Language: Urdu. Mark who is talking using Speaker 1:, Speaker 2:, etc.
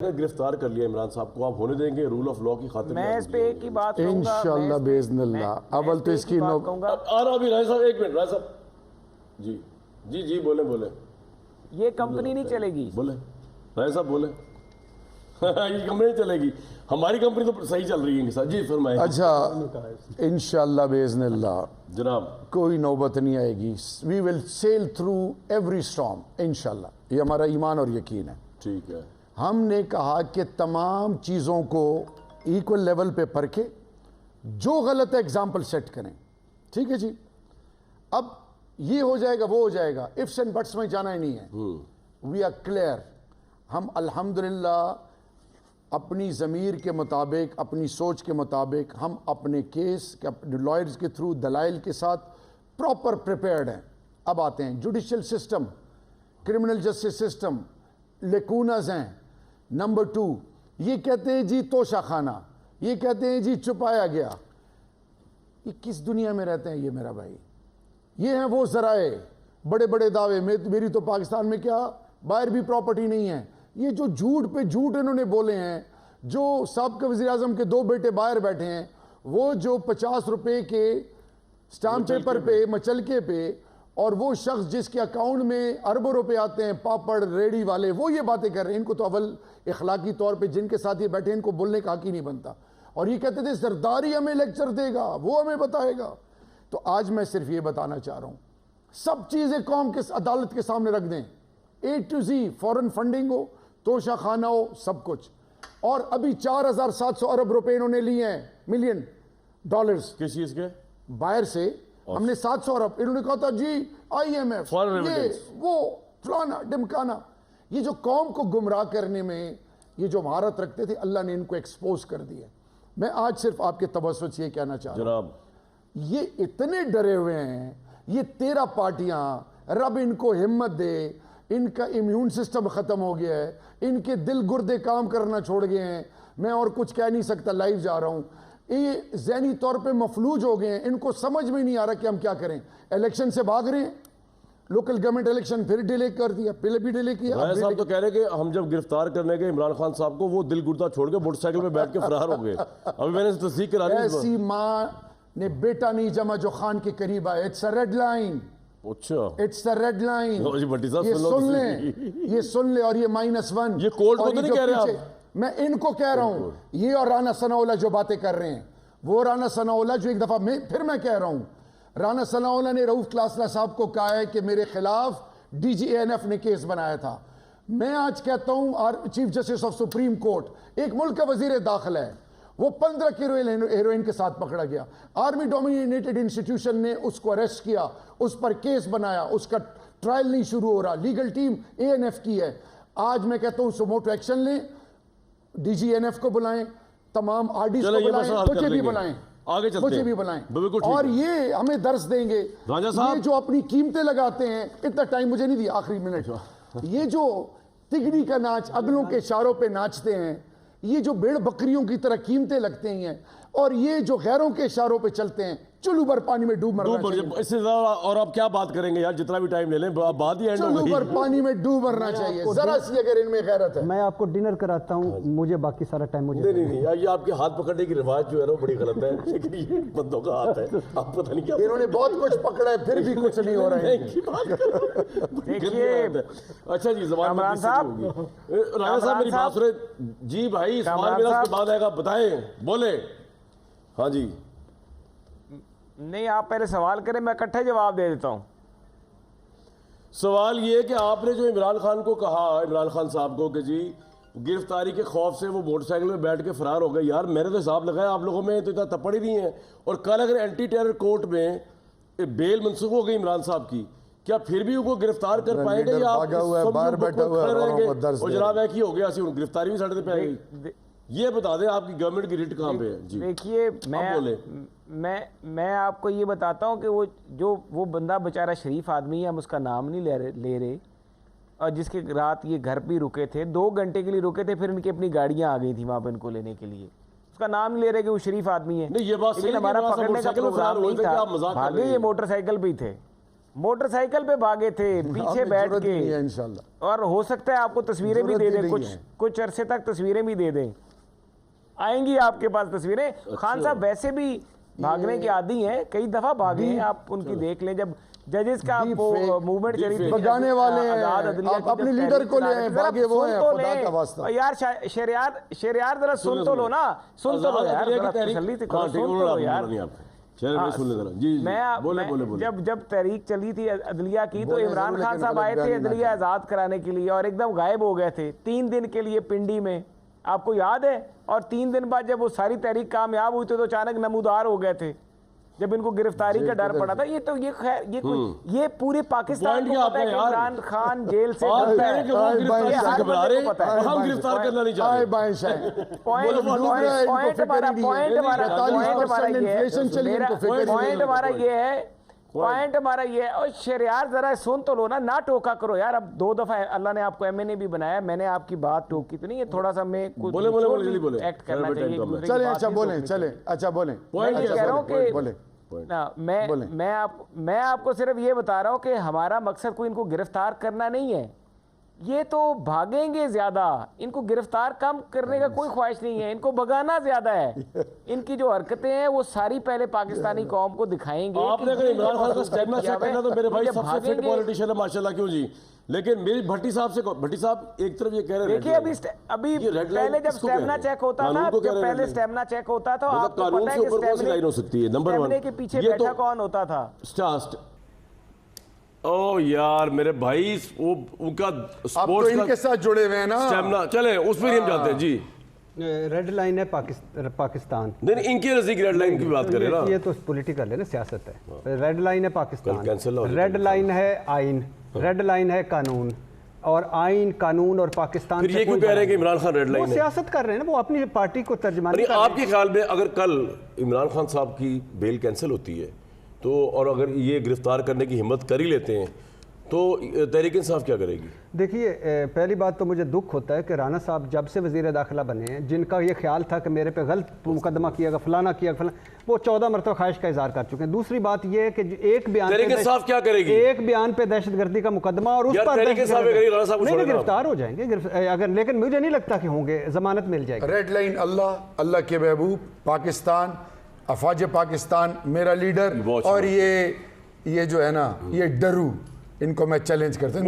Speaker 1: گرفتار کر لیا عمران صاحب کو، آپ ہونے دیں گے رول آف لا کی خاطر؟
Speaker 2: میں اس پہ ایک ہی بات کہوں گا
Speaker 3: انشاءاللہ باذن اللہ۔ اول تو اس کی
Speaker 1: آ رہا ابھی رائے صاحب، ایک منٹ رائے صاحب جی جی جی بولیں بولیں،
Speaker 2: یہ کمپنی نہیں چلے گی،
Speaker 1: بولیں رائے صاحب بولیں۔ یہ کمپنی نہیں چلے گی، ہماری کمپنی تو صحیح چل رہی ہے ان کے ساتھ۔ جی فرمائیں۔
Speaker 3: اچھا انشاءاللہ باذن اللہ
Speaker 1: جناب
Speaker 3: کوئی نوبت نہیں آئے گی، we will sail through every storm انشاءاللہ، یہ ہمارا ایمان اور یقین ہے۔
Speaker 1: ٹھیک ہے،
Speaker 3: ہم نے کہا کہ تمام چیزوں کو ایکول لیول پہ پرکھے، جو غلط ہے ایگزامپل سیٹ کریں، ٹھیک ہے جی۔ اب یہ ہو جائے گا وہ ہو جائے گا، ifs and buts میں جانا ہی نہیں ہے۔ وی آر کلیئر، ہم الحمدللہ اپنی ضمیر کے مطابق، اپنی سوچ کے مطابق ہم اپنے کیس لائرز کے تھرو دلائل کے ساتھ پراپر پریپیئرڈ ہیں۔ اب آتے ہیں judicial system, criminal justice system, lacunas ہیں۔ نمبر 2، یہ کہتے ہیں جی توشہ خانہ، یہ کہتے ہیں جی چھپایا گیا۔ یہ کس دنیا میں رہتے ہیں یہ میرا بھائی؟ یہ ہیں وہ ذرائع، بڑے بڑے دعوے، میری تو پاکستان میں کیا باہر بھی پراپرٹی نہیں ہے۔ یہ جو جھوٹ پہ جھوٹ انہوں نے بولے ہیں، جو سابقہ وزیر اعظم کے 2 بیٹے باہر بیٹھے ہیں، وہ جو 50 روپے کے سٹامپ پیپر پہ مچلکے پہ، اور وہ شخص جس کے اکاؤنٹ میں اربوں روپے آتے ہیں، پاپڑ ریڑی والے، وہ یہ باتیں کر رہے ہیں۔ ان کو تو اول اخلاقی طور پہ جن کے ساتھ یہ بیٹھے ان کو بولنے کا حق ہی نہیں بنتا، اور یہ کہتے تھے زرداری ہمیں لیکچر دے گا، وہ ہمیں بتائے گا۔ تو آج میں صرف یہ بتانا چاہ رہا ہوں، سب چیزیں قوم کے عدالت کے سامنے رکھ دیں، A to Z، foreign funding ہو، توشہ خانہ ہو، سب کچھ۔ اور ابھی 4700 ارب روپے انہوں نے لیے ہیں، ملین ڈالرز،
Speaker 1: کس چیز کے؟
Speaker 3: باہر سے ہم نے 700 ارب، انہوں نے کہا تھا جی IMF، یہ وہ فلانا ڈمکانا۔ یہ جو قوم کو گمراہ کرنے میں یہ جو مہارت رکھتے تھے، اللہ نے ان کو ایکسپوز کر دیا۔ میں آج صرف آپ کے توسط سے یہ کہنا چاہ رہا ہوں،
Speaker 1: جناب
Speaker 3: یہ اتنے ڈرے ہوئے ہیں، یہ 13 پارٹیاں، رب ان کو ہمت دے، ان کا امیون سسٹم ختم ہو گیا ہے، ان کے دل گردے کام کرنا چھوڑ گئے ہیں۔ میں اور کچھ کہہ نہیں سکتا، لائیو جا رہا ہوں۔ یہ ذہنی طور پہ مفلوج ہو گئے ہیں، ان کو سمجھ میں نہیں آ رہا کہ ہم کیا کریں۔ الیکشن سے بھاگ رہے ہیں، لوکل گورنمنٹ الیکشن پھر ڈیلے کر دیا، پہلے بھی ڈیلے کیا۔
Speaker 1: رائے صاحب تو کہہ رہے کہ ہم جب گرفتار کرنے گئے عمران خان صاحب کو، وہ دل گردہ چھوڑ کے موٹر سائیکل پہ بیٹھ کے فرار ہو گئے۔ ابھی میں نے تصدیق کرا دی۔
Speaker 3: ایسی ماں نے بیٹا نہیں جمع جو خان کے قریب آئے۔ اٹس اے ریڈ لائن،
Speaker 1: اچھا
Speaker 3: اٹس اے ریڈ لائن،
Speaker 1: بھٹی صاحب
Speaker 3: یہ سن لیں، یہ سن لیں۔ اور یہ -1،
Speaker 1: یہ کورٹ کو تو نہیں کہہ رہے آپ؟
Speaker 3: میں ان کو کہہ رہا ہوں، یہ اور رانا ثناءاللہ جو باتیں کر رہے ہیں، وہ رانا ثناءاللہ جو ایک دفعہ پھر میں کہہ رہا ہوں، رانا ثناءاللہ نے رؤوف کلاسلہ صاحب کو کہا ہے کہ میرے خلاف DGANF نے کیس بنایا تھا۔ میں آج کہتا ہوں chief justice of supreme court, ایک ملک کا وزیر داخلہ ہے، وہ 15 کلو ہیروئن کے ساتھ پکڑا گیا، آرمی ڈومینیٹڈ انسٹیٹیوشن نے اس کو اریسٹ کیا، اس پر کیس بنایا، اس کا ٹرائل نہیں شروع ہو رہا، لیگل ٹیم ANF کی ہے۔ آج میں کہتا ہوں سموٹو ایکشن لیں، DGANF کو بلائیں، تمام RDs کو بلائیں، مجھے بھی بلائیں، مجھے بھی بلائیں، اور یہ ہمیں درس دیں گے۔ یہ جو اپنی قیمتیں لگاتے ہیں، اتنا ٹائم مجھے نہیں دیا، آخری منٹ، یہ جو تگڑی کا ناچ اگلوں کے اشاروں پہ ناچتے ہیں، یہ جو بھیڑ بکریوں کی طرح قیمتیں لگتے ہیں، اور یہ جو غیروں کے اشاروں پہ چلتے ہیں، چلو بر پانی میں ڈوب مرنا چاہیے۔
Speaker 1: اس سے زیادہ اور آپ کیا بات کریں گے یار، جتنا بھی ٹائم لے لیں بات ہی اینڈ ہو
Speaker 3: چلو
Speaker 1: گئی۔
Speaker 3: بر پانی میں ڈوب مرنا چاہیے، ذرا سی اگر ان میں غیرت ہے۔
Speaker 4: میں آپ کو ڈنر کراتا ہوں، مجھے باقی سارا ٹائم مجھے
Speaker 1: نہیں یہ آپ کے ہاتھ پکڑنے کی روایت جو ہے نا وہ بڑی غلط ہے، لیکن یہ بندوں کا ہاتھ ہے، آپ پتہ نہیں کیا
Speaker 3: انہوں نے بہت کچھ پکڑا ہے، پھر بھی کچھ نہیں ہو رہا ہے۔
Speaker 1: اچھا جی، زبان
Speaker 2: عمران صاحب،
Speaker 1: رانا صاحب میری بات سنیں جی بھائی، سوال میرا اس کے بعد آئے گا، بتائیں بولیں۔ ہاں جی،
Speaker 2: نہیں آپ پہلے سوال کریں، میں اکٹھے جواب دے دیتا ہوں۔
Speaker 1: سوال یہ ہے کہ آپ نے جو عمران خان کو کہا، عمران خان صاحب کو کہ جی گرفتاری کے خوف سے وہ موٹر سائیکل میں بیٹھ کے فرار ہو گئے، یار میرے تو حساب لگایا آپ لوگوں میں تو اتنا تپڑ ہی نہیں ہے، اور کل اگر اینٹی ٹیرر کورٹ میں بیل منسوخ ہو گئی عمران صاحب کی، کیا پھر بھی ان کو گرفتار کر پائیں گے یا آپ
Speaker 3: باہر بیٹھا ہوا ہے
Speaker 1: اور جناب ایک ہی ہو گیا، گرفتاری بھی ساڑھے پہ آ گئی؟ یہ بتا دیں آپ کی گورنمنٹ کی ریٹ کہاں پہ ہے؟ جی
Speaker 2: دیکھیے، میں آپ کو یہ بتاتا ہوں کہ وہ بندہ بیچارہ شریف آدمی ہے، ہم اس کا نام نہیں لے رہے، اور جس کے رات یہ گھر پہ رکے تھے، 2 گھنٹے کے لیے رکے تھے، پھر ان کی اپنی گاڑیاں آ گئی تھیں وہاں پہ ان کو لینے کے لیے، اس کا نام نہیں لے رہے کہ وہ شریف آدمی ہے۔
Speaker 1: نہیں یہ بات
Speaker 2: لیکن ہمارا پکڑنے کا پروگرام نہیں تھا، بھاگے یہ موٹر سائیکل پہ ہی تھے، موٹر سائیکل پہ بھاگے تھے پیچھے بیٹھ کے,
Speaker 3: انشاءاللہ,
Speaker 2: اور ہو سکتا ہے آپ کو تصویریں بھی دے دیں,
Speaker 3: ضرورت نہیں ہے.
Speaker 2: کچھ عرصے تک تصویریں بھی دے دیں, آئیں گی آپ کے پاس تصویریں. خان صاحب ویسے بھی بھاگنے کے عادی ہیں, کئی دفعہ بھاگے ہیں, آپ ان کی دیکھ لیں. جب ججز کا موومنٹ چلی تھی,
Speaker 3: بگانے والے ہیں, آپ اپنے لیڈر کو لے آئیں, بھاگے وہ ہیں, خدا کا واسطہ.
Speaker 2: یار شہریار ذرا سن تو لو نا, سن تو لو یار, ذرا تسلی سے کرو, سن تو لو یار. جب تحریک چلی تھی عدلیہ کی تو عمران خان صاحب آئے تھے عدلیہ آزاد کرانے کے لیے, اور ایک دم غائب ہو گئے تھے 3 دن کے لیے پنڈی میں, آپ کو یاد ہے. اور 3 دن بعد جب وہ ساری تحریک کامیاب ہوئی تو اچانک نمودار ہو گئے تھے جب ان کو گرفتاری کا ڈر پڑا تھا. یہ تو یہ پورے پاکستان کو پتا ہے کہ عمران خان جیل سے پوائنٹ ہمارا یہ ہے. اور شہریار ذرا سن تو لو نا, نہ ٹوکا کرو یار. اب 2 دفعہ اللہ نے آپ کو ایم این اے بھی بنایا, میں نے آپ کی بات ٹوکی تو نہیں, یہ تھوڑا سا میں ایکٹ کرنا چاہیے.
Speaker 3: چلیں, اچھا بولیں, چلیں, اچھا بولیں.
Speaker 2: میں یہ کہہ رہا ہوں کہ میں آپ کو صرف یہ بتا رہا ہوں کہ ہمارا مقصد کوئی ان کو گرفتار کرنا نہیں ہے. یہ تو بھاگیں گے زیادہ, ان کو گرفتار کم کرنے کا کوئی خواہش نہیں ہے, ان کو بھگانا زیادہ ہے. ان کی جو حرکتیں ہیں وہ ساری پہلے پاکستانی قوم کو دکھائیں گے.
Speaker 1: آپ نے اگر عمران خان کا اسٹیمنا چیک کرنا تو میرے بھائی سب سے فٹ پولیٹیشین ہے ماشاءاللہ, کیوں جی. لیکن میری بھٹی صاحب ایک طرف یہ کہہ رہے ہیں,
Speaker 2: دیکھیے ابھی پہلے جب اسٹیمنا چیک ہوتا تھا, جب پہلے اسٹیمنا چیک ہوتا تھا, آپ کو پتہ ہے کہ اسٹیمنا کے پیچھے بیٹھا کون ہوتا تھا.
Speaker 1: او یار میرے بھائی, وہ ان کا
Speaker 3: آپ تو ان کے ساتھ جڑے ہوئے ہیں نا
Speaker 1: اسٹیمنا, چلیں اس پہ ہم جاتے ہیں جی.
Speaker 4: ریڈ لائن ہے پاکستان,
Speaker 1: نہیں ان کی نزدیک ریڈ لائن کی بات کریں نا,
Speaker 4: یہ تو پولیٹیکل ہے نا, سیاست ہے. ریڈ لائن ہے پاکستان, ریڈ لائن ہے آئین, ریڈ لائن ہے قانون, اور آئین قانون اور پاکستان.
Speaker 1: پھر یہ کیوں کہہ رہے ہیں کہ عمران خان ریڈ لائن ہے؟
Speaker 4: وہ سیاست کر رہے ہیں نا, وہ اپنی پارٹی کو ترجمانی کر رہے ہیں.
Speaker 1: آپ کے خیال میں اگر کل عمران خان صاحب کی بیل کینسل ہوتی ہے تو, اور اگر یہ گرفتار کرنے کی ہمت کر ہی لیتے ہیں تو تحریک انصاف کیا کرے گی؟
Speaker 4: دیکھیے, پہلی بات تو مجھے دکھ ہوتا ہے کہ رانا صاحب جب سے وزیر داخلہ بنے ہیں, جن کا یہ خیال تھا کہ میرے پہ غلط مقدمہ کیا گا, فلانا کیا گا, وہ 14 مرتبہ خواہش کا اظہار کر چکے ہیں. دوسری بات یہ ہے کہ ایک بیان
Speaker 1: تحریک انصاف کیا کرے گی؟
Speaker 4: ایک بیان پہ دہشت گردی کا مقدمہ, اور اس پر نہیں گرفتار ہو جائیں گے اگر, لیکن مجھے نہیں لگتا کہ ہوں گے, ضمانت مل جائے گی.
Speaker 3: ریڈ لائن اللہ کے محبوب, پاکستان, افواج پاکستان, میرا لیڈر, اور یہ جو ہے نا یہ ڈرو, ان کو میں چیلنج کرتا ہوں.